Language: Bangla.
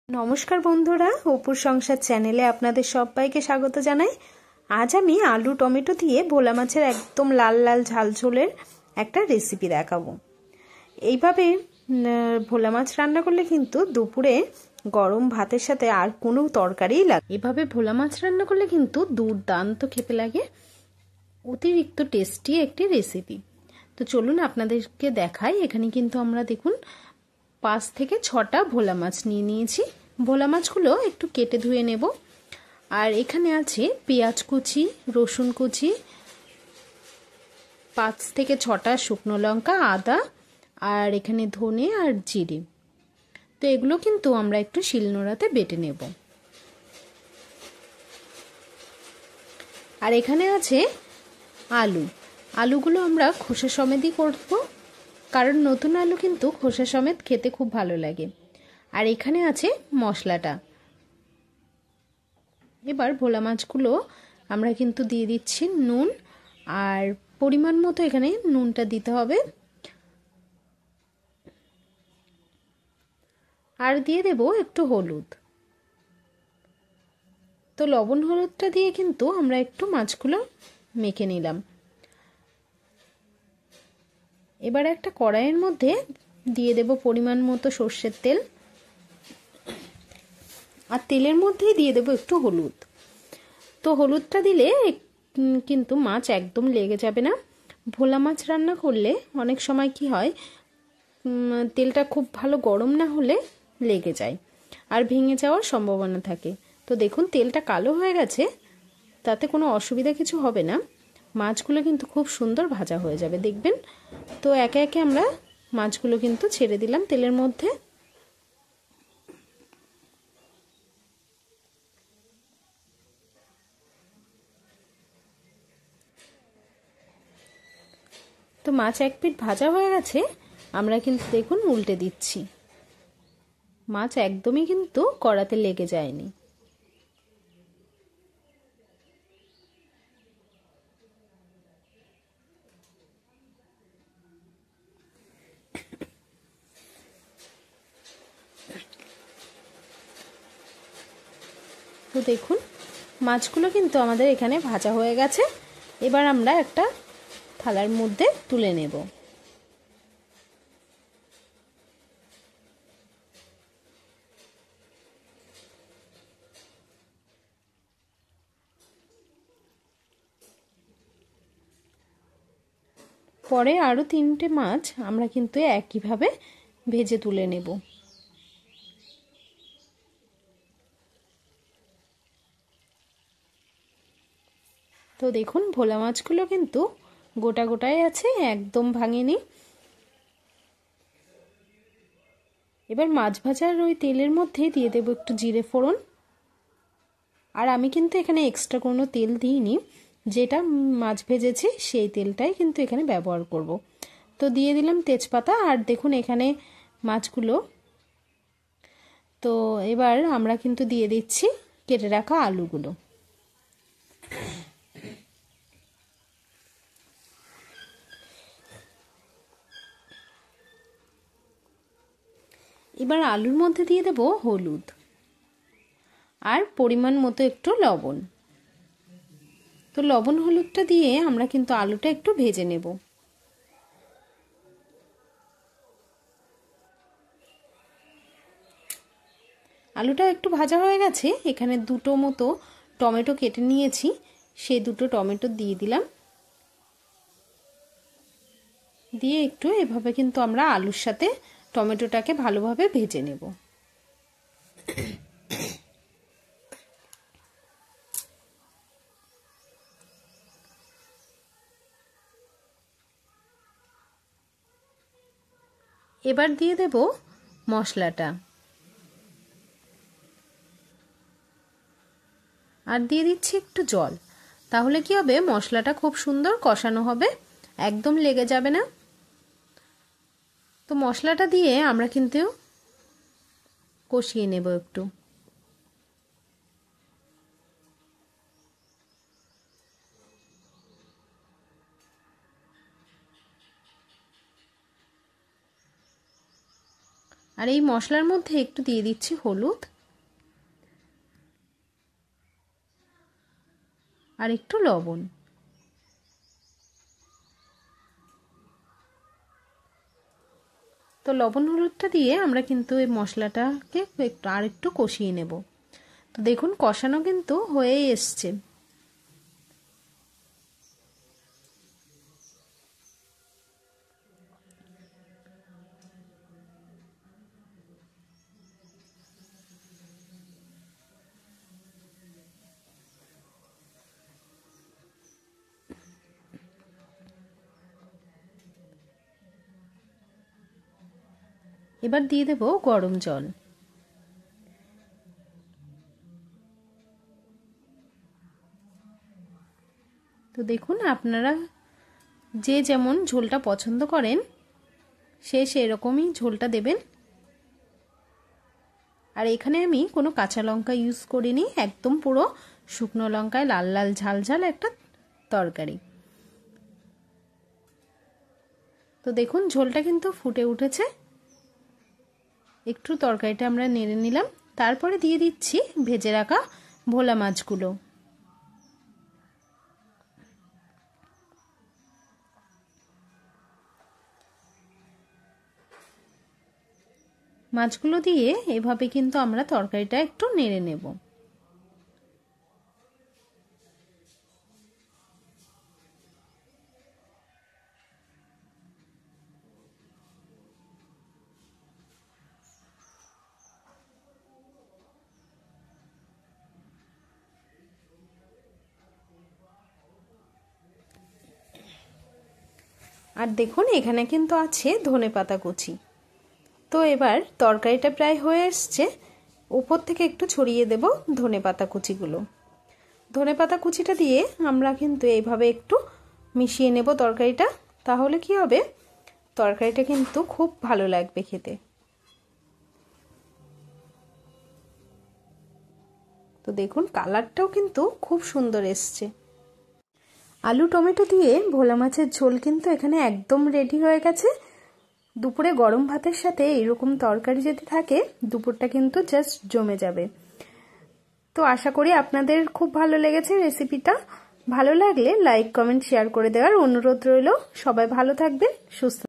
নমস্কার বন্ধুরা, অপুর সংসার চ্যানেলে আপনাদের সবাইকে স্বাগত জানাই। আজ আমি আলু টমেটো দিয়ে ভোলা মাছের একদম লাল লাল ঝাল ঝোলের একটা রেসিপি দেখাবো। এইভাবে ভোলা মাছ রান্না করলে কিন্তু দুপুরে গরম ভাতের সাথে আর কোনো তরকারিই লাগে। এভাবে ভোলা মাছ রান্না করলে কিন্তু দুর্দান্ত খেতে লাগে, অতিরিক্ত টেস্টি একটি রেসিপি। তো চলুন আপনাদেরকে দেখাই। এখানে কিন্তু আমরা দেখুন 5 থেকে 6টা ভোলা মাছ নিয়েছি। ভোলা মাছগুলো একটু কেটে ধুয়ে নেব। আর এখানে আছে পেঁয়াজ কুচি, রসুন কুচি, 5 থেকে 6টা শুকনো লঙ্কা, আদা, আর এখানে ধনে আর জিরে। তো এগুলো কিন্তু আমরা একটু শিলনোড়াতে বেটে নেব। আর এখানে আছে আলুগুলো আমরা খোসা সমেতই করব, কারণ নতুন আলু কিন্তু খোসা সমেত খেতে খুব ভালো লাগে। আর এখানে আছে মশলাটা। এবার ভোলা মাছগুলো আমরা কিন্তু দিয়ে দিচ্ছি নুন, আর পরিমাণ মতো এখানে নুনটা দিতে হবে। আর দিয়ে দেব একটু হলুদ। তো লবণ হলুদটা দিয়ে কিন্তু আমরা একটু মাছগুলো মেখে নিলাম। এবার একটা কড়াইয়ের মধ্যে দিয়ে দেব পরিমাণ মতো সর্ষের তেল, আর তেলের মধ্যেই দিয়ে দেব একটু হলুদ। তো হলুদটা দিলে কিন্তু মাছ একদম লেগে যাবে না। ভোলা মাছ রান্না করলে অনেক সময় কি হয়, তেলটা খুব ভালো গরম না হলে লেগে যায় আর ভেঙে যাওয়ার সম্ভাবনা থাকে। তো দেখুন তেলটা কালো হয়ে গেছে, তাতে কোনো অসুবিধা কিছু হবে না। মাছগুলো কিন্তু খুব সুন্দর ভাজা হয়ে যাবে দেখবেন। তো একে একে আমরা মাছগুলো কিন্তু ছেড়ে দিলাম তেলের মধ্যে। তো মাছ এক পিঠ ভাজা হয়ে গেছে, আমরা কিন্তু দেখুন উল্টে দিচ্ছি। মাছ একদমই কিন্তু কড়াতে লেগে যায়নি। তো দেখুন মাছগুলো কিন্তু আমাদের এখানে ভাজা হয়ে গেছে। এবার আমরা একটা থালার মধ্যে তুলে নেব। পরে আরও 3টে মাছ আমরা কিন্তু একইভাবে ভেজে তুলে নেব। তো দেখুন ভোলা মাছগুলো কিন্তু গোটা গোটাই আছে, একদম ভাঙেনি। এবার মাছ ভাজার ওই তেলের মধ্যে দিয়ে দেব একটু জিরে ফোড়ন। আর আমি কিন্তু এখানে এক্সট্রা কোনো তেল দিইনি, যেটা মাছ ভেজেছি সেই তেলটাই কিন্তু এখানে ব্যবহার করব। তো দিয়ে দিলাম তেজপাতা। আর দেখুন এখানে মাছগুলো। তো এবার আমরা কিন্তু দিয়ে দিচ্ছি কেটে রাখা আলুগুলো। এবার আলুর মধ্যে দিয়ে দেব হলুদ আর পরিমাণ মতো একটু লবণ। তো লবণ হলুদটা দিয়ে আমরা কিন্তু আলুটা একটু ভেজে নেব। আলুটা একটু ভাজা হয়ে গেছে। এখানে 2টো মতো টমেটো কেটে নিয়েছি, সেই 2টো টমেটো দিয়ে দিলাম। দিয়ে একটু এভাবে কিন্তু আমরা আলুর সাথে টমেটোটাকে ভালোভাবে ভেজে নেব। এবার দিয়ে দেব মশলাটা, আর দিয়ে দিচ্ছি একটু জল। তাহলে কি হবে, মশলাটা খুব সুন্দর কষানো হবে, একদম লেগে যাবে না। তো মশলাটা দিয়ে আমরা কিন্তু কষিয়ে নেব একটু। আর এই মশলার মধ্যে একটু দিয়ে দিচ্ছি হলুদ আর একটু লবণ। তো লবণ হলুদটা দিয়ে আমরা কিন্তু এই মশলাটাকে আর একটু কষিয়ে নেব। তো দেখুন কষানো কিন্তু হয়েই এসছে। এবার দিয়ে দেব গরম জল। তো দেখুন আপনারা যে যেমন ঝোলটা পছন্দ করেন সে সেরকমই ঝোলটা দেবেন। আর এখানে আমি কোনো কাঁচা লঙ্কা ইউজ করিনি, একদম পুরো শুকনো লঙ্কায় লাল লাল ঝাল ঝাল একটা তরকারি। তো দেখুন ঝোলটা কিন্তু ফুটে উঠেছে। একটু তরকারিটা আমরা নেড়ে নিলাম, তারপরে দিয়ে দিচ্ছি ভেজে রাখা ভোলা মাছগুলো। মাছগুলো দিয়ে এভাবে কিন্তু আমরা তরকারিটা একটু নেড়ে নেব। আর দেখুন এখানে কিন্তু আছে ধনেপাতা কুচি। তো এবার তরকারিটা প্রায় হয়ে এসছে, উপর থেকে একটু ছড়িয়ে দেব ধনেপাতা কুচিগুলো। ধনেপাতা কুচিটা দিয়ে আমরা কিন্তু এইভাবে একটু মিশিয়ে নেব তরকারিটা, তাহলে কি হবে তরকারিটা কিন্তু খুব ভালো লাগবে খেতে। তো দেখুন কালারটাও কিন্তু খুব সুন্দর এসছে। আলু টমেটো দিয়ে ভোলা মাছের ঝোল কিন্তু এখানে একদম রেডি হয়ে গেছে। দুপুরে গরম ভাতের সাথে এরকম তরকারি যদি থাকে দুপুরটা কিন্তু জাস্ট জমে যাবে। তো আশা করি আপনাদের খুব ভালো লেগেছে রেসিপিটা। ভালো লাগলে লাইক কমেন্ট শেয়ার করে দেওয়ার অনুরোধ রইল। সবাই ভালো থাকবেন, সুস্থ